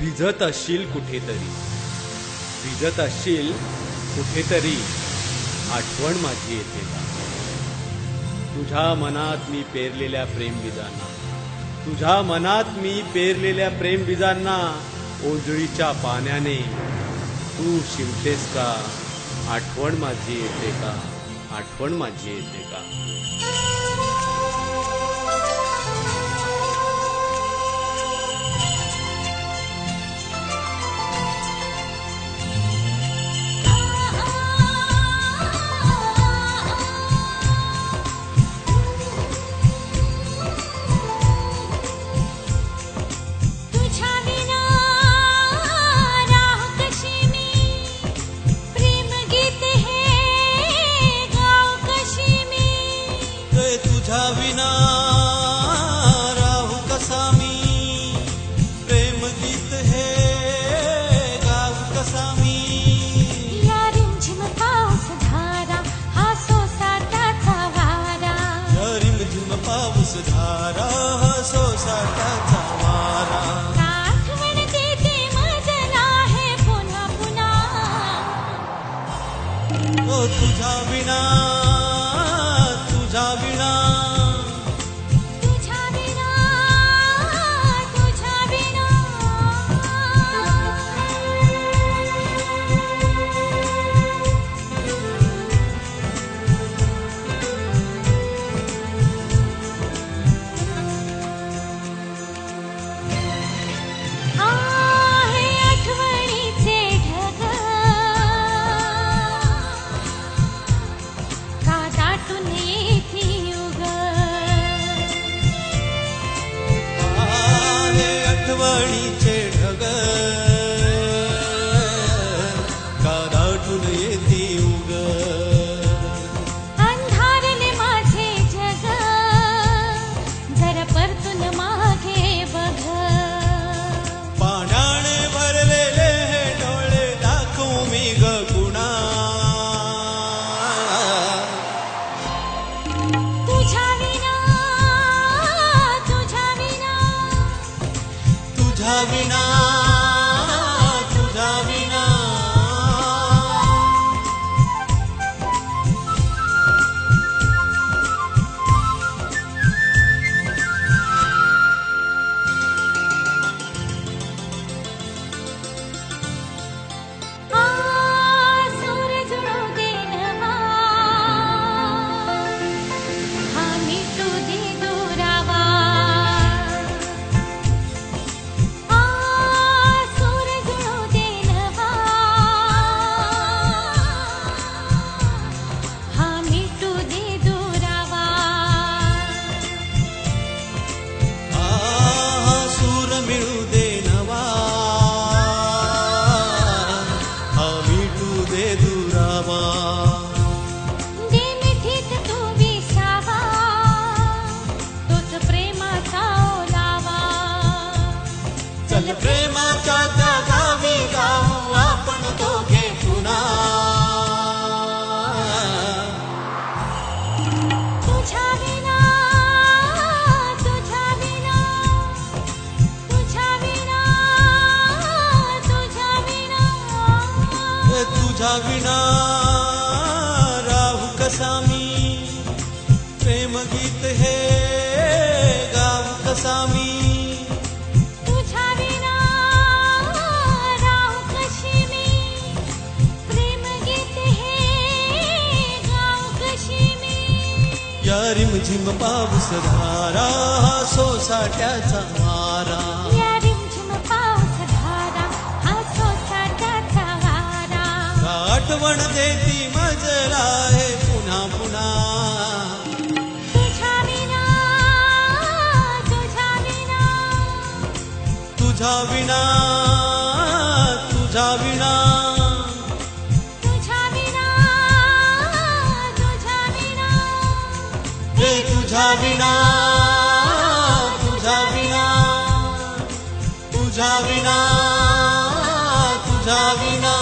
भिजत असशील कुठेतरी, भिजत असशील कुठेतरी, आठवण माझी येते का? तुझ्या मनात मी पेरलेल्या प्रेमबीजांना, तुझ्या मनात मी पेरलेल्या प्रेमबीजांना ओंजळीच्या पाण्याने तू शिवतेस का? आठवण माझी येते का? आठवण माझी येते का? तुझ्या विना राहू कसा मी, प्रेम गीत हे गाऊ कसा मी. या रिमझिम पाऊस धारा हा सोसाट्याचा वारा, या रिमझिम पाऊस धारा हा सोसाट्याचा वारा. आठवण देते मजला हे पुन्हा पुन्हा. ओ तुझ्या विना, तुझ्या विना, तुझ्या विना, तुझ्या विना. आहे आठवणीचे ढग का दाटून येती उग. आहे आठवणीचे ढग का दाटून येती उग. अंधारले माझे जग जरा परतून मागे बघ. पाण्याने भरलेले हे डोळे दाखवू मी ग कुणा. तुझ्या विना, तुझ्या विना, तुझ्या विना, तुझ्या विना. सूरज उडू दे नवा, हा मिटू दे दुरावा. सूरज उडू दे नवा, हा मिटू दे दुरावा. सूर मिळू दे नवा, हा मिटू दे दुरावा. दे मिठीत तू विसावा, तोच प्रेमाचा ओलावा. चल प्रेमाच्या त्या गावी जाऊ आपण दोघे पुन्हा. तुझ्या विना, तुझ्या विना, तुझ्या विना, तुझ्या विना. तुझ्या विना राहू कसा मी, प्रेम गीत हे गाऊ कसा मी. तुझ्या विना राहू कशी मी, प्रेम गीत हे गाऊ कशी मी. या रिमझिम पाऊस धारा हा सोसाट्याचा वारा. या रिमझिम पाऊस धारा हा सोसाट्याचा वारा. आठवण देती मजला हे पुन्हा पुन्हा. तुझ्या विना, तुझ्या विना, तुझ्या विना, तुझ्या विना, तुझ्या विना, तुझ्या विना. हे तुझ्या विना, तुझ्या विना, तुझ्या विना, तुझ्या विना.